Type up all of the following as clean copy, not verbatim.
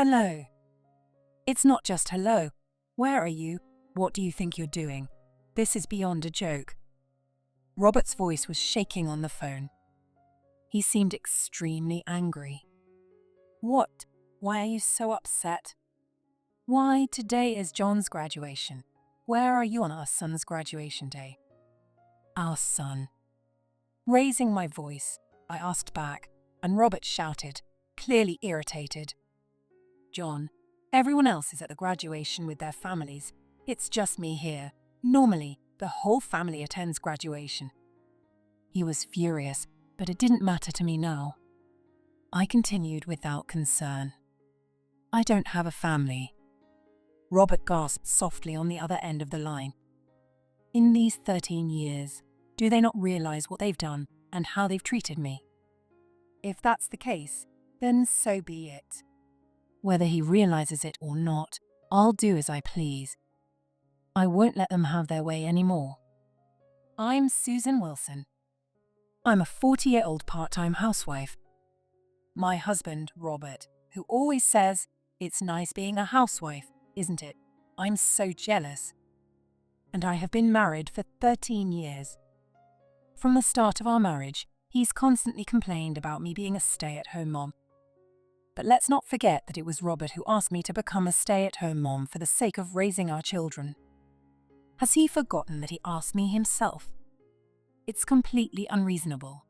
Hello. It's not just hello. Where are you? What do you think you're doing? This is beyond a joke. Robert's voice was shaking on the phone. He seemed extremely angry. What? Why are you so upset? Why, today is John's graduation. Where are you on our son's graduation day? Our son. Raising my voice, I asked back, and Robert shouted, clearly irritated. John, everyone else is at the graduation with their families. It's just me here. Normally, the whole family attends graduation. He was furious, but it didn't matter to me now. I continued without concern. I don't have a family. Robert gasped softly on the other end of the line. In these 13 years, do they not realize what they've done and how they've treated me? If that's the case, then so be it. Whether he realizes it or not, I'll do as I please. I won't let them have their way anymore. I'm Susan Wilson. I'm a 40-year-old part-time housewife. My husband, Robert, who always says, it's nice being a housewife, isn't it? I'm so jealous. And I have been married for 13 years. From the start of our marriage, he's constantly complained about me being a stay-at-home mom. But let's not forget that it was Robert who asked me to become a stay-at-home mom for the sake of raising our children. Has he forgotten that he asked me himself? It's completely unreasonable.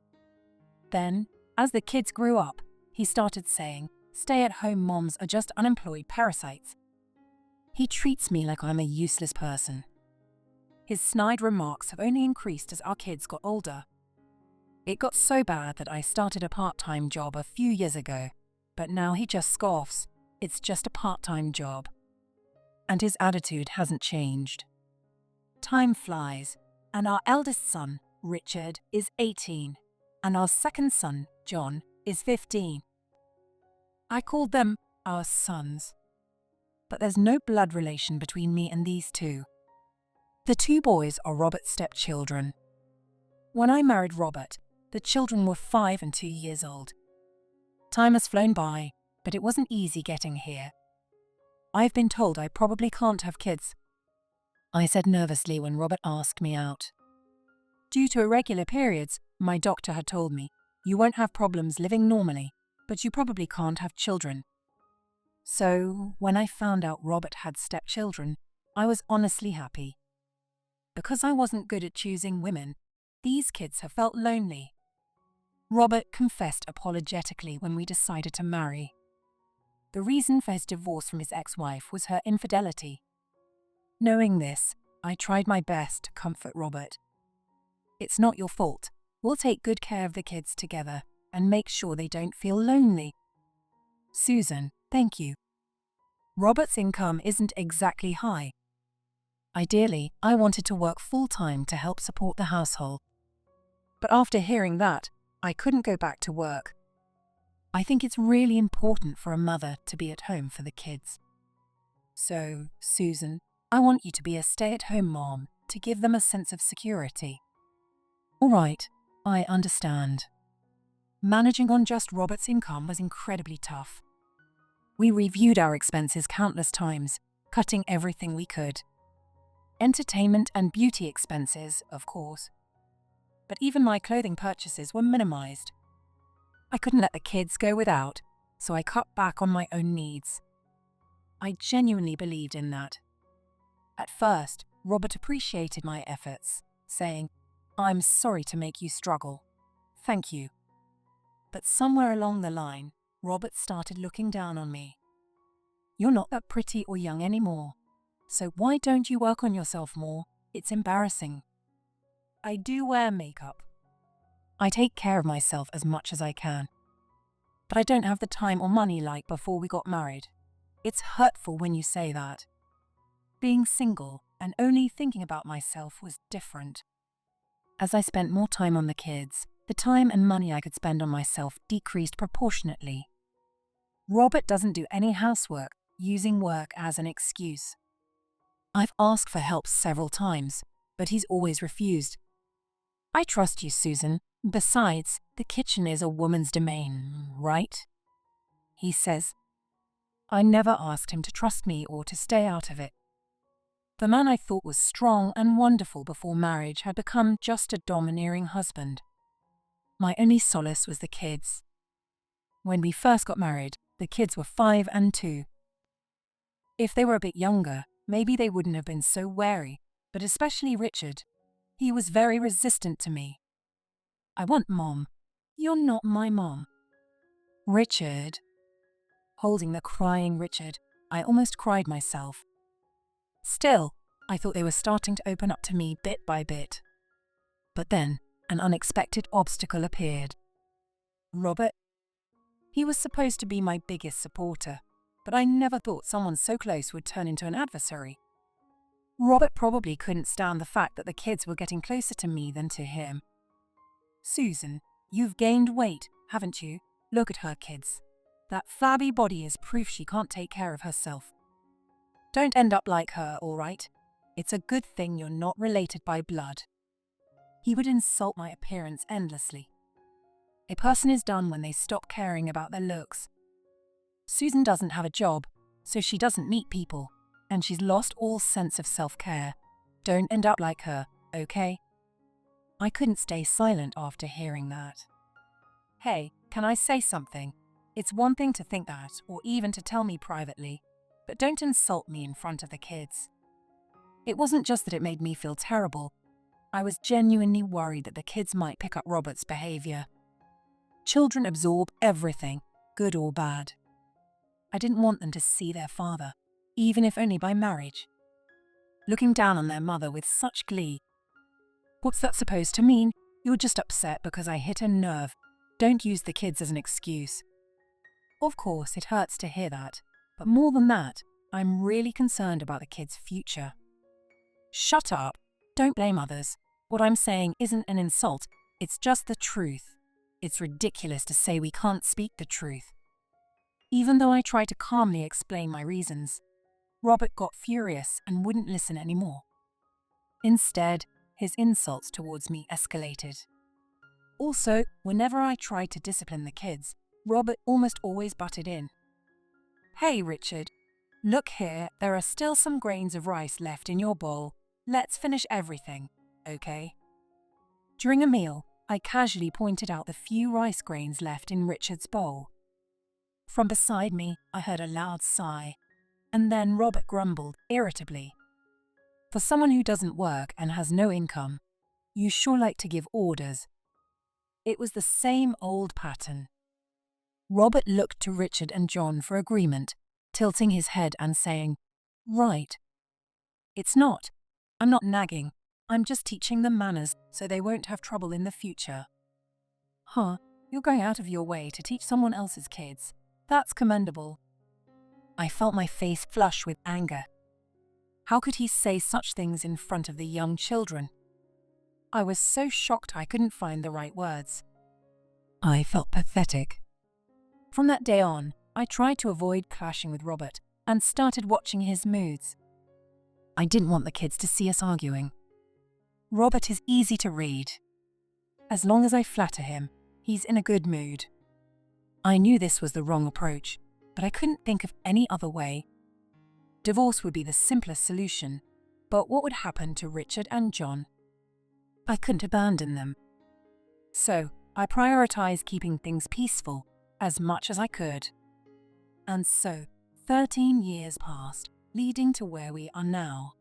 Then, as the kids grew up, he started saying, stay-at-home moms are just unemployed parasites. He treats me like I'm a useless person. His snide remarks have only increased as our kids got older. It got so bad that I started a part-time job a few years ago, but now he just scoffs. It's just a part-time job. And his attitude hasn't changed. Time flies, and our eldest son, Richard, is 18, and our second son, John, is 15. I called them our sons. But there's no blood relation between me and these two. The two boys are Robert's stepchildren. When I married Robert, the children were 5 and 2 years old. Time has flown by, but it wasn't easy getting here. I've been told I probably can't have kids. I said nervously when Robert asked me out. Due to irregular periods, my doctor had told me, you won't have problems living normally, but you probably can't have children. So, when I found out Robert had stepchildren, I was honestly happy. Because I wasn't good at choosing women, these kids have felt lonely. Robert confessed apologetically when we decided to marry. The reason for his divorce from his ex-wife was her infidelity. Knowing this, I tried my best to comfort Robert. It's not your fault. We'll take good care of the kids together and make sure they don't feel lonely. Susan, thank you. Robert's income isn't exactly high. Ideally, I wanted to work full-time to help support the household. But after hearing that, I couldn't go back to work. I think it's really important for a mother to be at home for the kids. So, Susan, I want you to be a stay-at-home mom to give them a sense of security. All right, I understand. Managing on just Robert's income was incredibly tough. We reviewed our expenses countless times, cutting everything we could. Entertainment and beauty expenses, of course. But even my clothing purchases were minimized. I couldn't let the kids go without, so I cut back on my own needs. I genuinely believed in that. At first, Robert appreciated my efforts, saying, I'm sorry to make you struggle. Thank you. But somewhere along the line, Robert started looking down on me. You're not that pretty or young anymore, so why don't you work on yourself more? It's embarrassing. I do wear makeup. I take care of myself as much as I can. But I don't have the time or money like before we got married. It's hurtful when you say that. Being single and only thinking about myself was different. As I spent more time on the kids, the time and money I could spend on myself decreased proportionately. Robert doesn't do any housework, using work as an excuse. I've asked for help several times, but he's always refused. I trust you, Susan. Besides, the kitchen is a woman's domain, right? He says. I never asked him to trust me or to stay out of it. The man I thought was strong and wonderful before marriage had become just a domineering husband. My only solace was the kids. When we first got married, the kids were 5 and 2. If they were a bit younger, maybe they wouldn't have been so wary, but especially Richard. He was very resistant to me. I want Mom. You're not my mom. Richard. Holding the crying Richard, I almost cried myself. Still, I thought they were starting to open up to me bit by bit. But then, an unexpected obstacle appeared. Robert. He was supposed to be my biggest supporter, but I never thought someone so close would turn into an adversary. Robert probably couldn't stand the fact that the kids were getting closer to me than to him. Susan, you've gained weight, haven't you? Look at her, kids. That flabby body is proof she can't take care of herself. Don't end up like her, all right? It's a good thing you're not related by blood. He would insult my appearance endlessly. A person is done when they stop caring about their looks. Susan doesn't have a job, so she doesn't meet people, and she's lost all sense of self-care. Don't end up like her, okay? I couldn't stay silent after hearing that. Hey, can I say something? It's one thing to think that, or even to tell me privately, but don't insult me in front of the kids. It wasn't just that it made me feel terrible. I was genuinely worried that the kids might pick up Robert's behavior. Children absorb everything, good or bad. I didn't want them to see their father, even if only by marriage, looking down on their mother with such glee. What's that supposed to mean? You're just upset because I hit a nerve. Don't use the kids as an excuse. Of course, it hurts to hear that, but more than that, I'm really concerned about the kids' future. Shut up. Don't blame others. What I'm saying isn't an insult, it's just the truth. It's ridiculous to say we can't speak the truth. Even though I tried to calmly explain my reasons, Robert got furious and wouldn't listen anymore. Instead, his insults towards me escalated. Also, whenever I tried to discipline the kids, Robert almost always butted in. Hey, Richard. Look here, there are still some grains of rice left in your bowl. Let's finish everything, okay? During a meal, I casually pointed out the few rice grains left in Richard's bowl. From beside me, I heard a loud sigh, and then Robert grumbled irritably. For someone who doesn't work and has no income, you sure like to give orders. It was the same old pattern. Robert looked to Richard and John for agreement, tilting his head and saying, "Right." It's not. I'm not nagging. I'm just teaching them manners so they won't have trouble in the future. Huh, you're going out of your way to teach someone else's kids. That's commendable. I felt my face flush with anger. How could he say such things in front of the young children? I was so shocked I couldn't find the right words. I felt pathetic. From that day on, I tried to avoid clashing with Robert and started watching his moods. I didn't want the kids to see us arguing. Robert is easy to read. As long as I flatter him, he's in a good mood. I knew this was the wrong approach, but I couldn't think of any other way. Divorce would be the simplest solution, but what would happen to Richard and John? I couldn't abandon them. So, I prioritized keeping things peaceful as much as I could. And so, 13 years passed, leading to where we are now.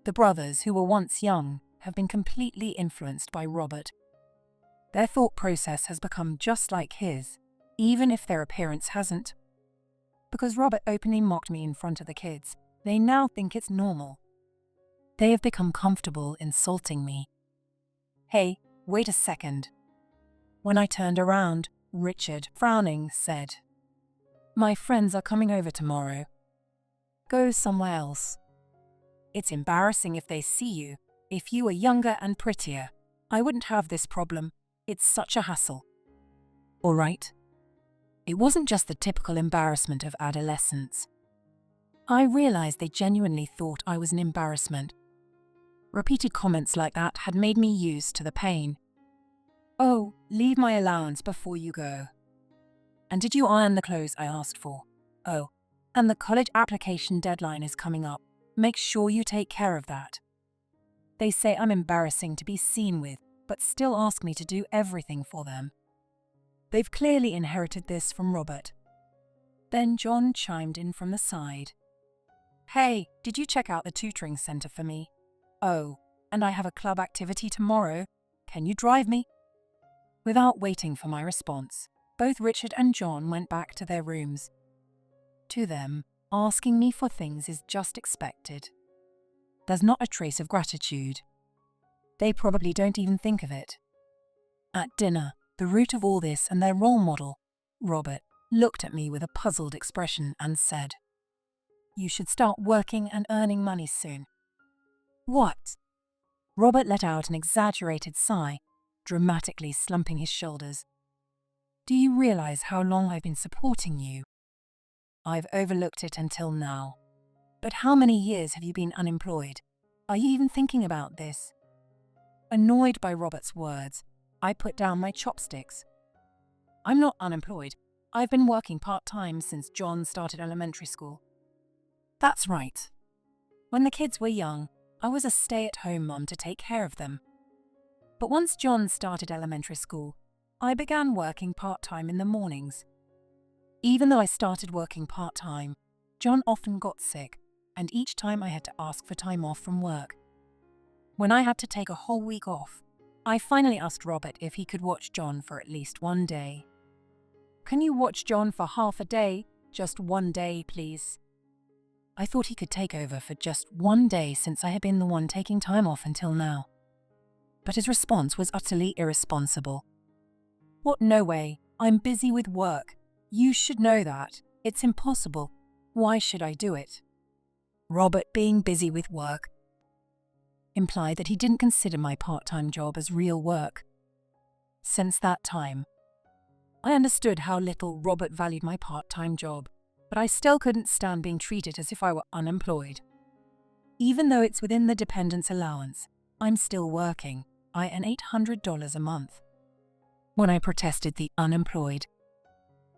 The brothers, who were once young, have been completely influenced by Robert. Their thought process has become just like his, even if their appearance hasn't. Because Robert openly mocked me in front of the kids, they now think it's normal. They have become comfortable insulting me. Hey, wait a second. When I turned around, Richard, frowning, said, "My friends are coming over tomorrow. Go somewhere else. It's embarrassing if they see you. If you were younger and prettier, I wouldn't have this problem. It's such a hassle." All right. It wasn't just the typical embarrassment of adolescence. I realized they genuinely thought I was an embarrassment. Repeated comments like that had made me used to the pain. "Oh, leave my allowance before you go." "And did you iron the clothes I asked for?" "Oh, And the college application deadline is coming up. Make sure you take care of that. They say I'm embarrassing to be seen with, but still ask me to do everything for them. They've clearly inherited this from Robert. Then John chimed in from the side. Hey, did you check out the tutoring center for me? Oh, and I have a club activity tomorrow. Can you drive me? Without waiting for my response, both Richard and John went back to their rooms. To them, asking me for things is just expected. There's not a trace of gratitude. They probably don't even think of it. At dinner, the root of all this and their role model, Robert, looked at me with a puzzled expression and said, "You should start working and earning money soon." What? Robert let out an exaggerated sigh, dramatically slumping his shoulders. Do you realize how long I've been supporting you? I've overlooked it until now. But how many years have you been unemployed? Are you even thinking about this? Annoyed by Robert's words, I put down my chopsticks. I'm not unemployed. I've been working part-time since John started elementary school. That's right. When the kids were young, I was a stay-at-home mom to take care of them. But once John started elementary school, I began working part-time in the mornings. Even though I started working part-time, John often got sick, and each time I had to ask for time off from work. When I had to take a whole week off, I finally asked Robert if he could watch John for at least one day. Can you watch John for half a day? Just one day, please. I thought he could take over for just one day since I had been the one taking time off until now. But his response was utterly irresponsible. What? No way. I'm busy with work. You should know that. It's impossible. Why should I do it? Robert being busy with work implied that he didn't consider my part-time job as real work. Since that time, I understood how little Robert valued my part-time job, but I still couldn't stand being treated as if I were unemployed. Even though it's within the dependence allowance, I'm still working. I earn $800 a month. When I protested the unemployed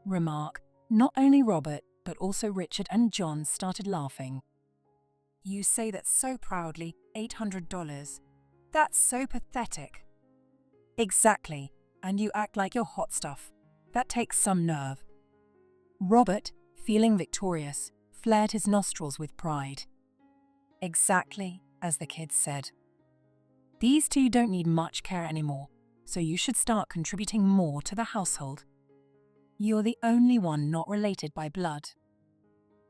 remark, not only Robert, but also Richard and John started laughing. You say that so proudly, $800. That's so pathetic. Exactly, and you act like you're hot stuff. That takes some nerve. Robert, feeling victorious, flared his nostrils with pride. Exactly, as the kids said. These two don't need much care anymore, so you should start contributing more to the household. You're the only one not related by blood.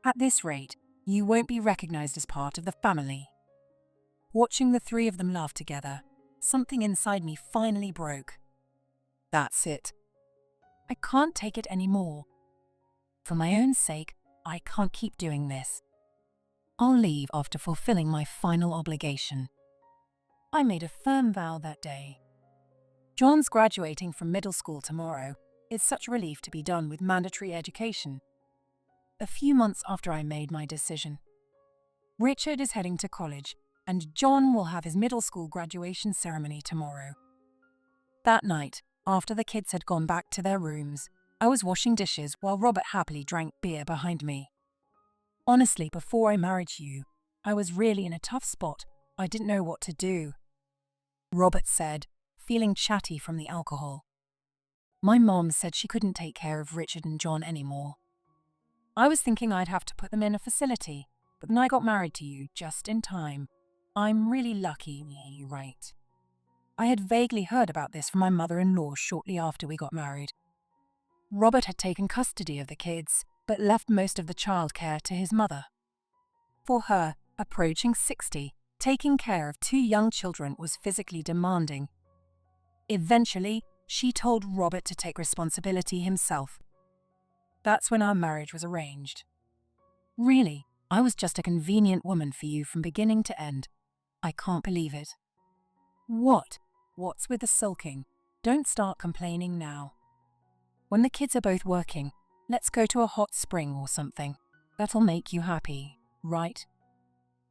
At this rate, you won't be recognized as part of the family. Watching the three of them laugh together, something inside me finally broke. That's it. I can't take it anymore. For my own sake, I can't keep doing this. I'll leave after fulfilling my final obligation. I made a firm vow that day. John's graduating from middle school tomorrow. It's such a relief to be done with mandatory education. A few months after I made my decision, Richard is heading to college, and John will have his middle school graduation ceremony tomorrow. That night, after the kids had gone back to their rooms, I was washing dishes while Robert happily drank beer behind me. Honestly, before I married you, I was really in a tough spot. I didn't know what to do. Robert said, feeling chatty from the alcohol. My mom said she couldn't take care of Richard and John anymore. I was thinking I'd have to put them in a facility, but then I got married to you just in time. I'm really lucky, right? I had vaguely heard about this from my mother-in-law shortly after we got married. Robert had taken custody of the kids, but left most of the childcare to his mother. For her, approaching 60, taking care of two young children was physically demanding. Eventually, she told Robert to take responsibility himself. That's when our marriage was arranged. Really, I was just a convenient woman for you from beginning to end. I can't believe it. What? What's with the sulking? Don't start complaining now. When the kids are both working, let's go to a hot spring or something. That'll make you happy, right?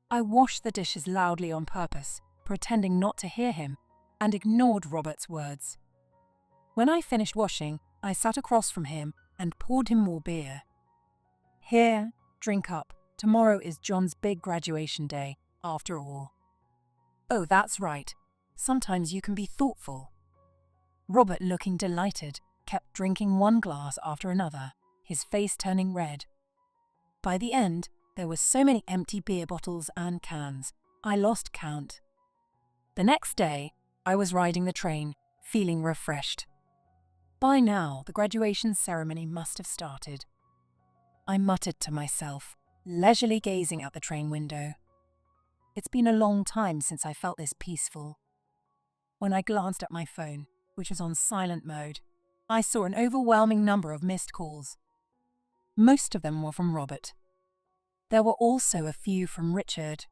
I washed the dishes loudly on purpose, pretending not to hear him, and ignored Robert's words. When I finished washing, I sat across from him and poured him more beer. Here, drink up. Tomorrow is John's big graduation day, after all. Oh, that's right. Sometimes you can be thoughtful. Robert, looking delighted, kept drinking one glass after another, his face turning red. By the end, there were so many empty beer bottles and cans, I lost count. The next day, I was riding the train, feeling refreshed. By now, the graduation ceremony must have started. I muttered to myself, leisurely gazing out the train window. It's been a long time since I felt this peaceful. When I glanced at my phone, which was on silent mode, I saw an overwhelming number of missed calls. Most of them were from Robert. There were also a few from Richard.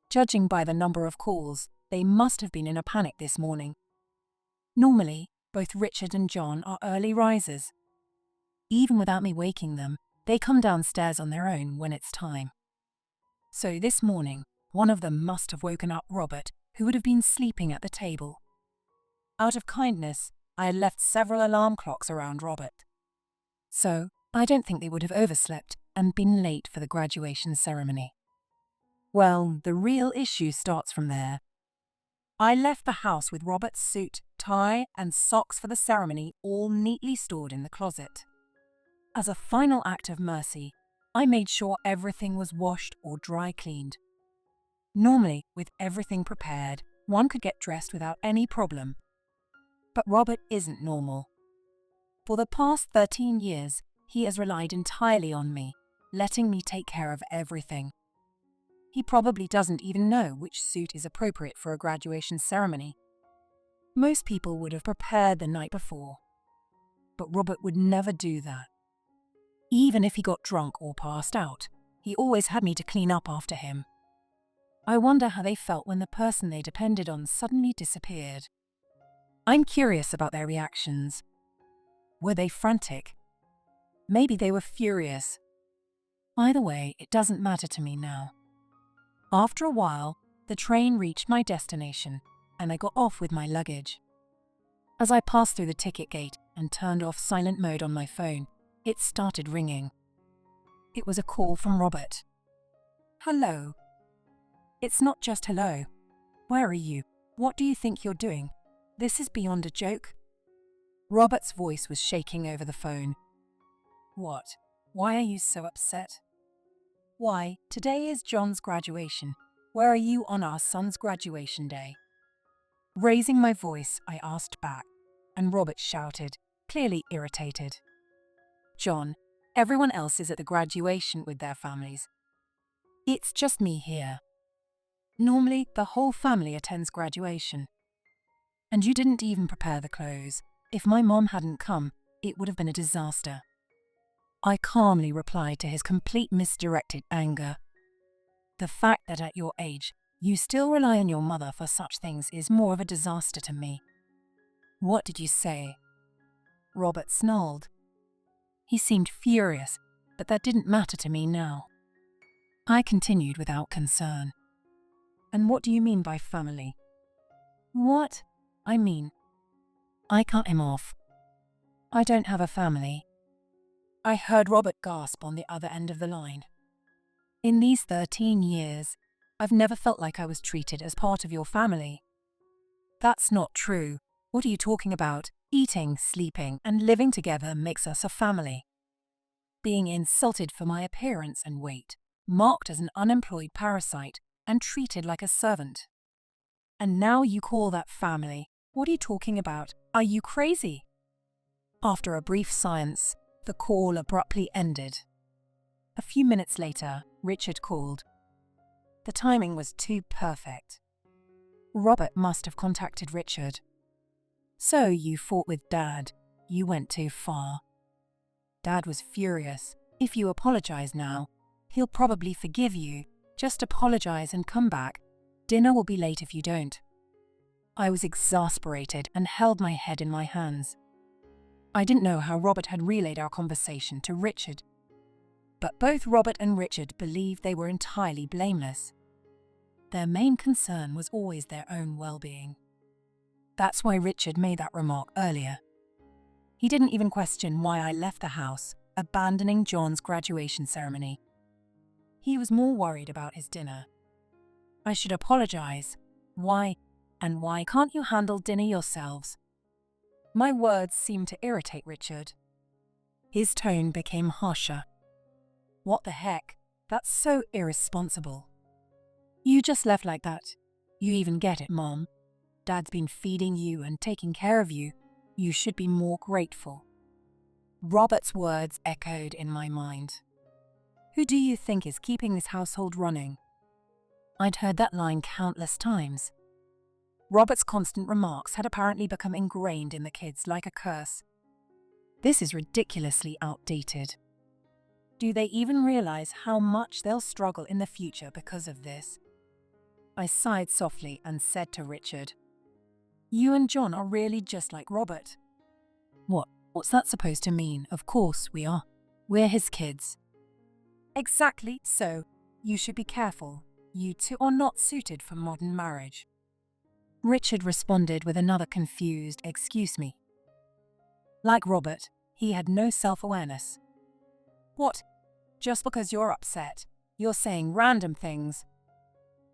Judging by the number of calls, they must have been in a panic this morning. Normally, both Richard and John are early risers. Even without me waking them, they come downstairs on their own when it's time. So this morning, one of them must have woken up Robert, who would have been sleeping at the table. Out of kindness, I had left several alarm clocks around Robert. So, I don't think they would have overslept and been late for the graduation ceremony. Well, the real issue starts from there. I left the house with Robert's suit, tie, and socks for the ceremony all neatly stored in the closet. As a final act of mercy, I made sure everything was washed or dry cleaned. Normally, with everything prepared, one could get dressed without any problem. But Robert isn't normal. For the past 13 years, he has relied entirely on me, letting me take care of everything. He probably doesn't even know which suit is appropriate for a graduation ceremony. Most people would have prepared the night before. But Robert would never do that. Even if he got drunk or passed out, he always had me to clean up after him. I wonder how they felt when the person they depended on suddenly disappeared. I'm curious about their reactions. Were they frantic? Maybe they were furious. Either way, it doesn't matter to me now. After a while, the train reached my destination, and I got off with my luggage. As I passed through the ticket gate and turned off silent mode on my phone, it started ringing. It was a call from Robert. Hello. It's not just hello. Where are you? What do you think you're doing? This is beyond a joke. Robert's voice was shaking over the phone. What? Why are you so upset? Why, today is John's graduation. Where are you on our son's graduation day? Raising my voice, I asked back, and Robert shouted, clearly irritated. John, everyone else is at the graduation with their families. It's just me here. Normally, the whole family attends graduation. And you didn't even prepare the clothes. If my mom hadn't come, it would have been a disaster. I calmly replied to his complete misdirected anger. The fact that at your age, you still rely on your mother for such things is more of a disaster to me. What did you say? Robert snarled. He seemed furious, but that didn't matter to me now. I continued without concern. And what do you mean by family? What? I cut him off. I don't have a family. I heard Robert gasp on the other end of the line. In these 13 years, I've never felt like I was treated as part of your family. That's not true. What are you talking about? Eating, sleeping, and living together makes us a family. Being insulted for my appearance and weight, marked as an unemployed parasite, and treated like a servant. And now you call that family? What are you talking about? Are you crazy? After a brief silence, the call abruptly ended. A few minutes later, Richard called. The timing was too perfect. Robert must have contacted Richard. So you fought with Dad. You went too far. Dad was furious. If you apologize now, he'll probably forgive you. Just apologize and come back. Dinner will be late if you don't. I was exasperated and held my head in my hands. I didn't know how Robert had relayed our conversation to Richard. But both Robert and Richard believed they were entirely blameless. Their main concern was always their own well-being. That's why Richard made that remark earlier. He didn't even question why I left the house, abandoning John's graduation ceremony, He was more worried about his dinner. I should apologize. Why? And why can't you handle dinner yourselves? My words seemed to irritate Richard. His tone became harsher. What the heck? That's so irresponsible. You just left like that. You even get it, Mom. Dad's been feeding you and taking care of you. You should be more grateful. Robert's words echoed in my mind. Who do you think is keeping this household running? I'd heard that line countless times. Robert's constant remarks had apparently become ingrained in the kids like a curse. This is ridiculously outdated. Do they even realize how much they'll struggle in the future because of this? I sighed softly and said to Richard, "You and John are really just like Robert." What's that supposed to mean? Of course we are. We're his kids. Exactly so. You should be careful. You two are not suited for modern marriage. Richard responded with another confused "excuse me." Like Robert, he had no self-awareness. What? Just because you're upset, you're saying random things.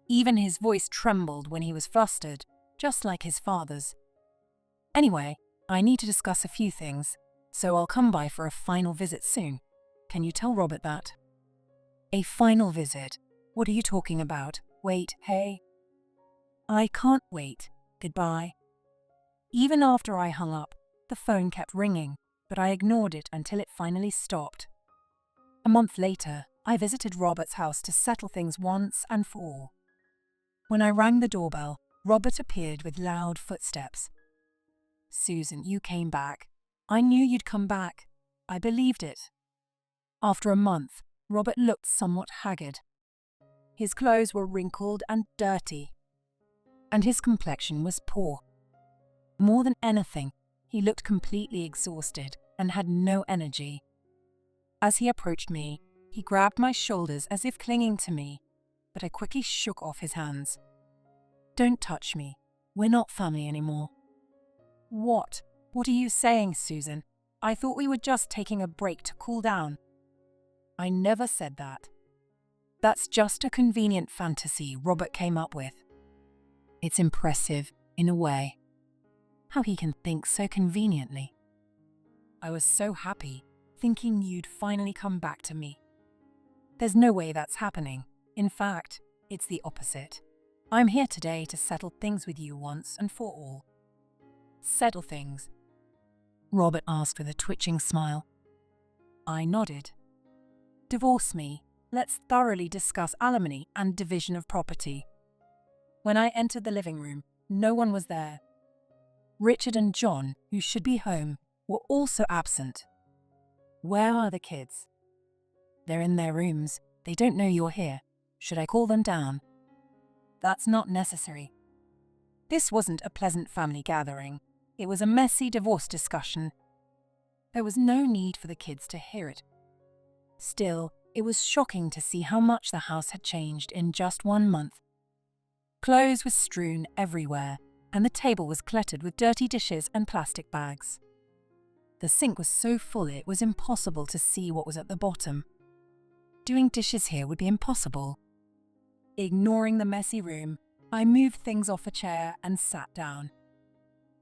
Even his voice trembled when he was flustered, just like his father's. Anyway, I need to discuss a few things, so I'll come by for a final visit soon. Can you tell Robert that? A final visit? What are you talking about? Wait, hey. I can't wait. Goodbye. Even after I hung up, the phone kept ringing, but I ignored it until it finally stopped. A month later, I visited Robert's house to settle things once and for all. When I rang the doorbell, Robert appeared with loud footsteps. "Susan, you came back. I knew you'd come back. I believed it." After a month, Robert looked somewhat haggard. His clothes were wrinkled and dirty, and his complexion was poor. More than anything, he looked completely exhausted and had no energy. As he approached me, he grabbed my shoulders as if clinging to me, but I quickly shook off his hands. "Don't touch me. We're not family anymore." What? What are you saying, Susan? I thought we were just taking a break to cool down." I never said that. That's just a convenient fantasy Robert came up with. It's impressive, in a way. How he can think so conveniently. I was so happy, thinking you'd finally come back to me. There's no way that's happening. In fact, it's the opposite. I'm here today to settle things with you once and for all. Settle things? Robert asked with a twitching smile. I nodded. Divorce me. Let's thoroughly discuss alimony and division of property. When I entered the living room, no one was there. Richard and John, who should be home, were also absent. Where are the kids? They're in their rooms. They don't know you're here. Should I call them down? That's not necessary. This wasn't a pleasant family gathering. It was a messy divorce discussion. There was no need for the kids to hear it. Still, it was shocking to see how much the house had changed in just 1 month. Clothes were strewn everywhere, and the table was cluttered with dirty dishes and plastic bags. The sink was so full it was impossible to see what was at the bottom. Doing dishes here would be impossible. Ignoring the messy room, I moved things off a chair and sat down.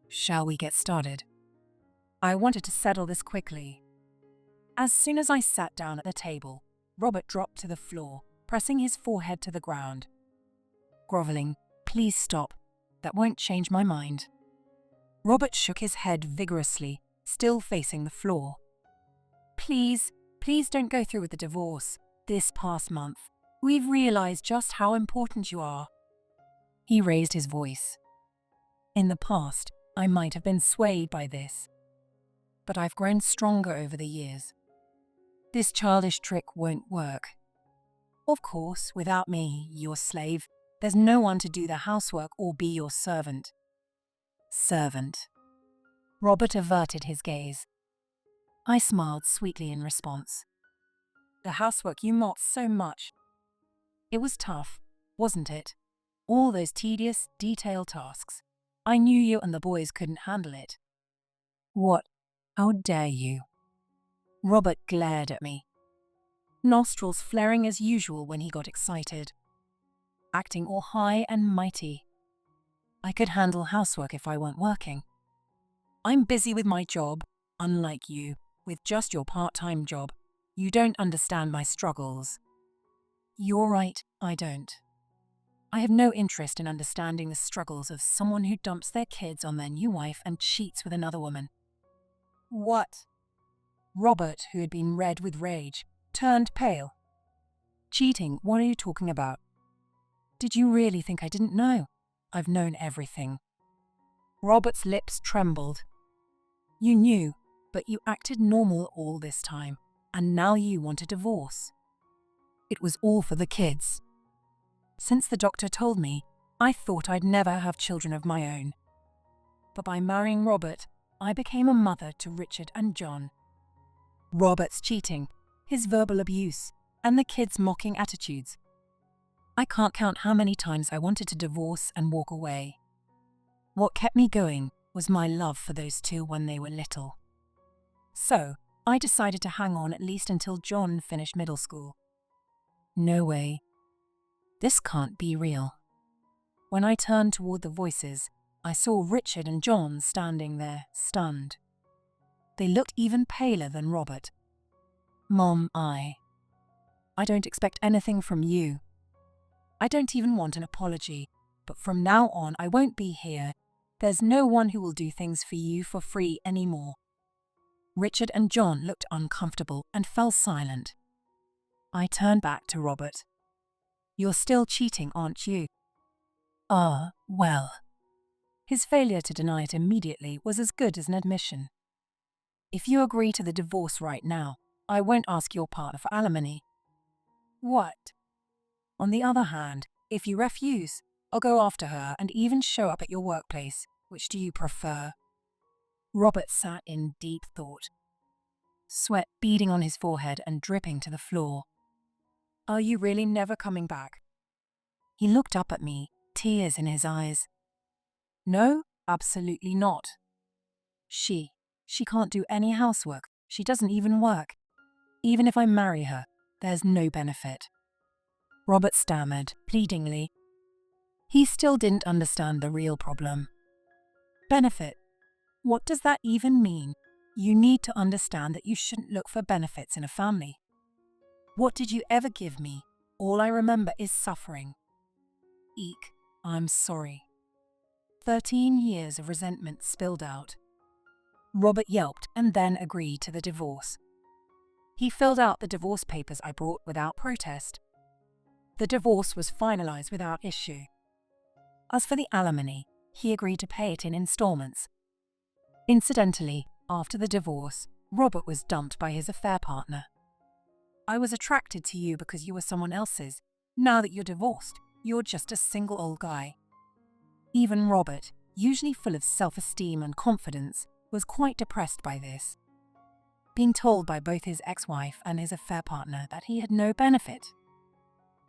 Shall we get started? I wanted to settle this quickly. As soon as I sat down at the table, Robert dropped to the floor, pressing his forehead to the ground. Groveling, "Please stop. That won't change my mind." Robert shook his head vigorously, still facing the floor. Please don't go through with the divorce. This past month, we've realized just how important you are." He raised his voice. In the past, I might have been swayed by this, but I've grown stronger over the years. This childish trick won't work. Of course, without me, your slave, there's no one to do the housework or be your servant. Servant. Robert averted his gaze. I smiled sweetly in response. The housework you mocked so much. It was tough, wasn't it? All those tedious, detailed tasks. I knew you and the boys couldn't handle it. What? How dare you? Robert glared at me. nostrils flaring as usual when he got excited, acting all high and mighty. I could handle housework if I weren't working. I'm busy with my job, unlike you, with just your part-time job. You don't understand my struggles. You're right, I don't. I have no interest in understanding the struggles of someone who dumps their kids on their new wife and cheats with another woman. What? Robert, who had been red with rage, turned pale. Cheating, what are you talking about? Did you really think I didn't know? I've known everything. Robert's lips trembled. You knew, but you acted normal all this time, and now you want a divorce. It was all for the kids. Since the doctor told me, I thought I'd never have children of my own. But by marrying Robert, I became a mother to Richard and John. Robert's cheating, his verbal abuse, and the kids' mocking attitudes. I can't count how many times I wanted to divorce and walk away. What kept me going was my love for those two when they were little. So, I decided to hang on at least until John finished middle school. No way. This can't be real. When I turned toward the voices, I saw Richard and John standing there, stunned. They looked even paler than Robert. Mom, I don't expect anything from you. I don't even want an apology, but from now on I won't be here. There's no one who will do things for you for free anymore. Richard and John looked uncomfortable and fell silent. I turned back to Robert. You're still cheating, aren't you? Well. His failure to deny it immediately was as good as an admission. If you agree to the divorce right now, I won't ask your partner for alimony. What? On the other hand, if you refuse, I'll go after her and even show up at your workplace. Which do you prefer? Robert sat in deep thought, sweat beading on his forehead and dripping to the floor. Are you really never coming back? He looked up at me, tears in his eyes. No, absolutely not. She can't do any housework. She doesn't even work. Even if I marry her, there's no benefit. Robert stammered, pleadingly. He still didn't understand the real problem. Benefit? What does that even mean? You need to understand that you shouldn't look for benefits in a family. What did you ever give me? All I remember is suffering. Eek, I'm sorry. 13 years of resentment spilled out. Robert yelped and then agreed to the divorce. He filled out the divorce papers I brought without protest. The divorce was finalized without issue. As for the alimony, he agreed to pay it in installments. Incidentally, after the divorce, Robert was dumped by his affair partner. I was attracted to you because you were someone else's. Now that you're divorced, you're just a single old guy. Even Robert, usually full of self-esteem and confidence, was quite depressed by this. Being told by both his ex-wife and his affair partner that he had no benefit,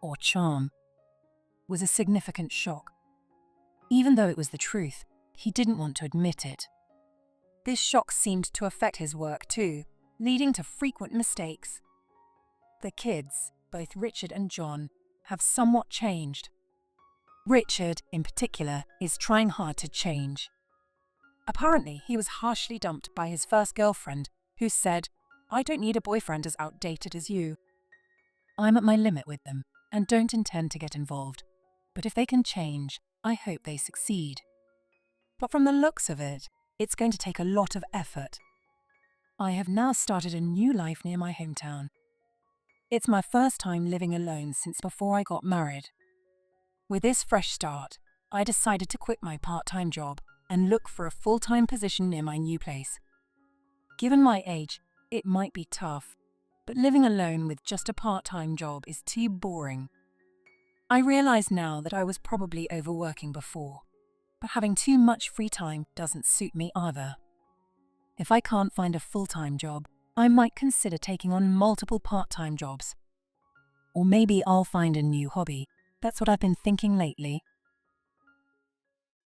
or charm, was a significant shock. Even though it was the truth, he didn't want to admit it. This shock seemed to affect his work too, leading to frequent mistakes. The kids, both Richard and John, have somewhat changed. Richard, in particular, is trying hard to change. Apparently, he was harshly dumped by his first girlfriend, who said, I don't need a boyfriend as outdated as you. I'm at my limit with them and don't intend to get involved. But if they can change, I hope they succeed. But from the looks of it, it's going to take a lot of effort. I have now started a new life near my hometown. It's my first time living alone since before I got married. With this fresh start, I decided to quit my part-time job and look for a full-time position near my new place. Given my age, it might be tough, but living alone with just a part-time job is too boring. I realize now that I was probably overworking before, but having too much free time doesn't suit me either. If I can't find a full-time job, I might consider taking on multiple part-time jobs. Or maybe I'll find a new hobby. That's what I've been thinking lately.